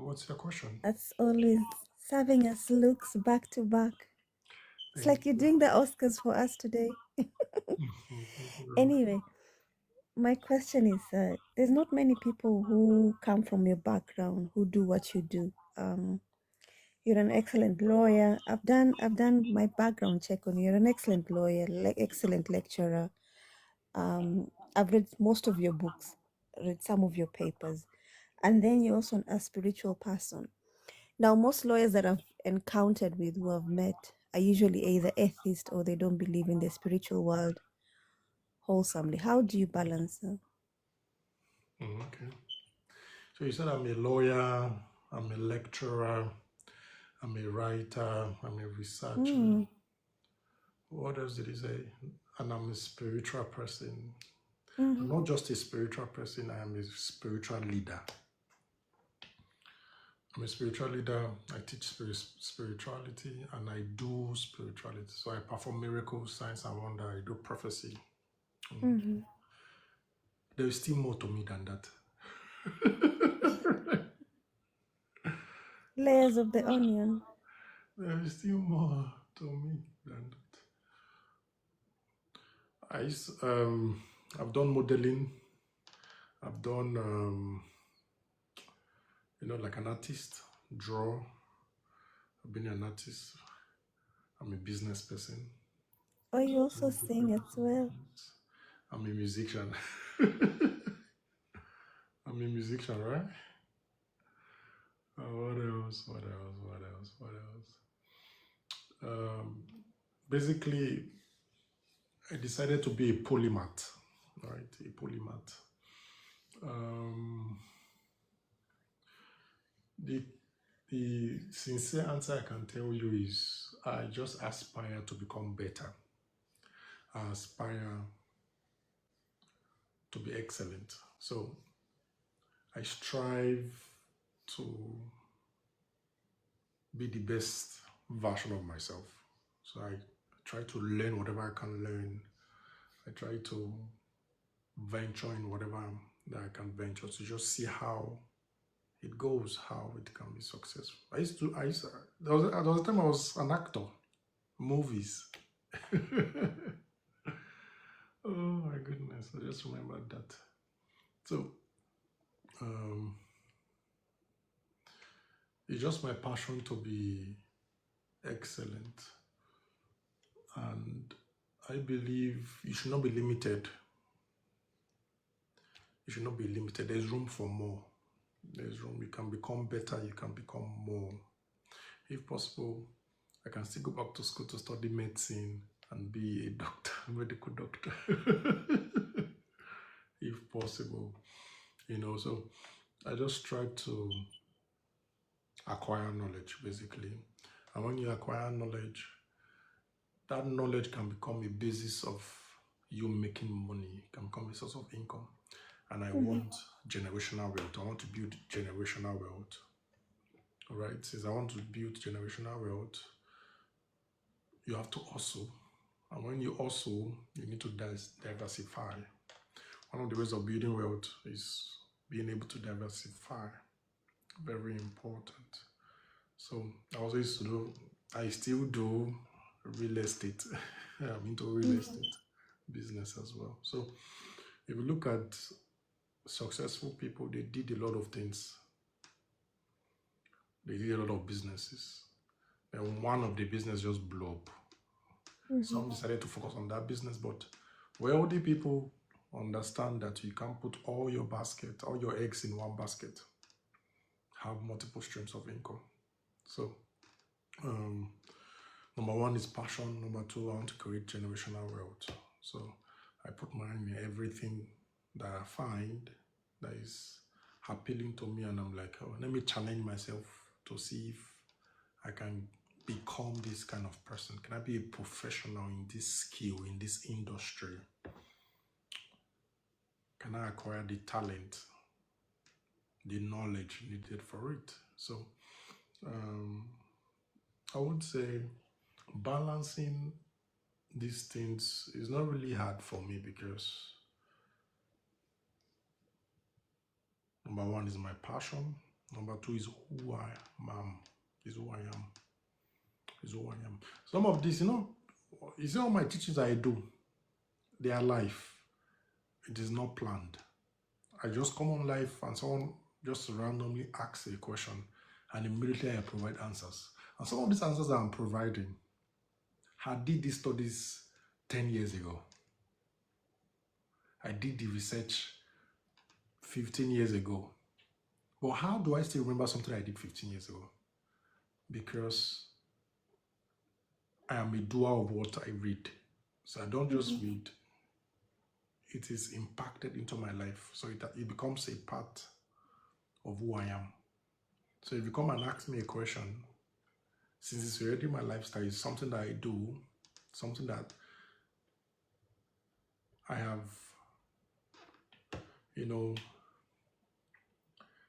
what's your question? That's always serving us looks back to back. It's Thank like you're you. doing the Oscars for us today. Thank you very much. Anyway, my question is there's not many people who come from your background who do what you do. You're an excellent lawyer. I've done my background check on you. You're an excellent lawyer, like excellent lecturer. I've read most of your books, read some of your papers, and then you're also a spiritual person. Now, most lawyers that I've encountered with who I've met are usually either atheist or they don't believe in the spiritual world wholesomely. How do you balance that? Okay. So you said I'm a lawyer, I'm a lecturer, I'm a writer, I'm a researcher. Mm, What else did he say? And I'm a spiritual person. mm-hmm. I'm not just a spiritual person, I am a spiritual leader. I'm a spiritual leader. I teach spirituality and I do spirituality. So I perform miracles, signs and wonder. I do prophecy. Mm-hmm. There is still more to me than that. Layers of the onion. There is still more to me than that. I've done modeling. I've done, like an artist, draw. I've been an artist. I'm a business person. Or you also sing as well. I'm a musician. I'm a musician, right? What else? What else? What else? What else? Basically, I decided to be a polymath, right? A polymath. The sincere answer I can tell you is I just aspire to become better. I aspire to be excellent. So I strive to be the best version of myself. So I try to learn whatever I can learn. I try to venture in whatever that I can venture to just see how it goes, how it can be successful. There was a time I was an actor, movies. Oh my goodness, I just remembered that. So, it's just my passion to be excellent. And I believe you should not be limited. You should not be limited. There's room for more. There's room. You can become better. You can become more. If possible, I can still go back to school to study medicine and be a doctor, a medical doctor. If possible, so I just try to acquire knowledge, basically. And when you acquire knowledge, that knowledge can become a basis of you making money, can become a source of income. And I want generational wealth. I want to build generational wealth. All right. Since I want to build generational wealth, you have to hustle. And when you hustle, you need to diversify. One of the ways of building wealth is being able to diversify. Very important. So I still do real estate. I'm into real estate business as well. So if you look at successful people, they did a lot of things. They did a lot of businesses. And one of the business just blew up. Some decided to focus on that business, but wealthy people understand that you can't put all your eggs in one basket. Have multiple streams of income. So, number one is passion. Number two, I want to create generational wealth. So, I put my mind in everything that I find that is appealing to me, and I'm like, oh, let me challenge myself to see if I can become this kind of person. Can I be a professional in this skill, in this industry? Can I acquire the talent, the knowledge needed for it? So I would say balancing these things is not really hard for me because number one is my passion. Number two is who I am. Is who I am. Is who I am. Some of these, you see all my teachings I do, they are life. It is not planned. I just come on live and someone just randomly asks a question and immediately I provide answers. And some of these answers that I'm providing, I did these studies 10 years ago. I did the research 15 years ago. But how do I still remember something I did 15 years ago? Because I am a doer of what I read. So I don't just read. It is impacted into my life. So it becomes a part of who I am. So if you come and ask me a question, since it's already my lifestyle, it's something that I do, something that I have,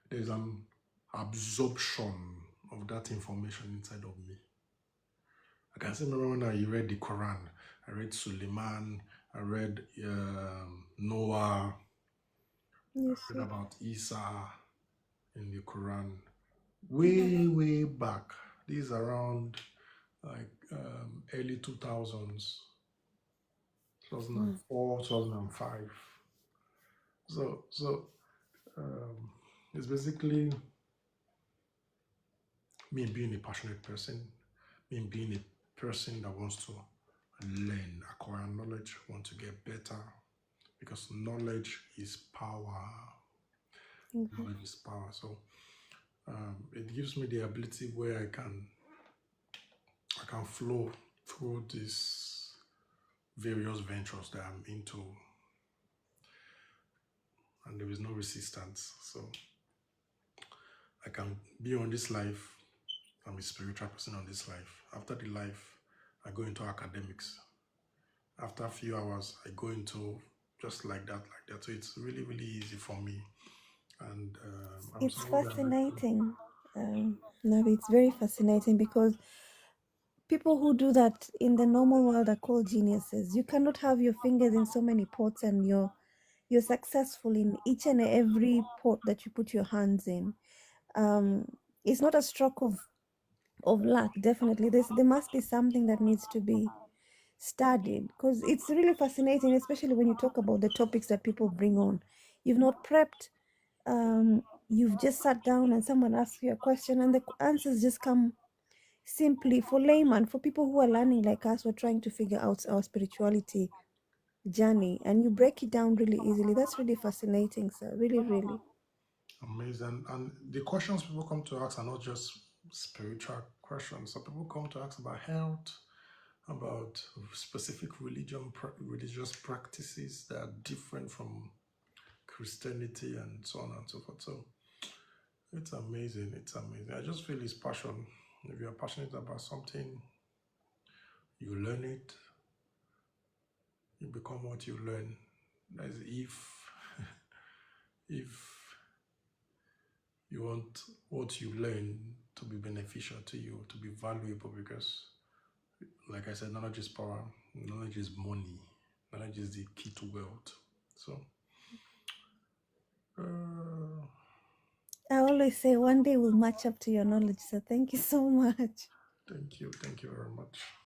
there's an absorption of that information inside of me. I can still remember when I read the Quran. I read Suleiman, I read Noah, Yes, I sir. read about Isa in the Quran. Way back. These around like early 2000s, 2004, 2005. So it's basically me being a passionate person, me being a person that wants to learn, acquire knowledge, want to get better, because knowledge is power. Knowledge is power. So it gives me the ability where I can flow through these various ventures that I'm into, and there is no resistance. So I can be on this life. I'm a spiritual person on this life. After the life, I go into academics. After a few hours, I go into just like that. So it's really, really easy for me. And I'm It's someone that fascinating. Navi, it's very fascinating because people who do that in the normal world are called geniuses. You cannot have your fingers in so many pots and you're successful in each and every pot that you put your hands in. It's not a stroke of luck. Definitely, there must be something that needs to be studied because it's really fascinating, especially when you talk about the topics that people bring on. You've not prepped. You've just sat down and someone asks you a question and the answers just come simply for layman, for people who are learning like us, we're trying to figure out our spirituality journey, and you break it down really easily. That's really fascinating, sir. Really, really. amazing. And the questions people come to ask are not just spiritual questions. So people come to ask about health, about specific religious practices that are different from Christianity, and so on and so forth. So it's amazing. It's amazing. I just feel it's passion. If you're passionate about something, you learn it, you become what you learn. As if you want what you learn to be beneficial to you, to be valuable, because like I said, knowledge is power, knowledge is money, knowledge is the key to wealth. So I always say one day we'll match up to your knowledge, sir. Thank you so much. thank you very much.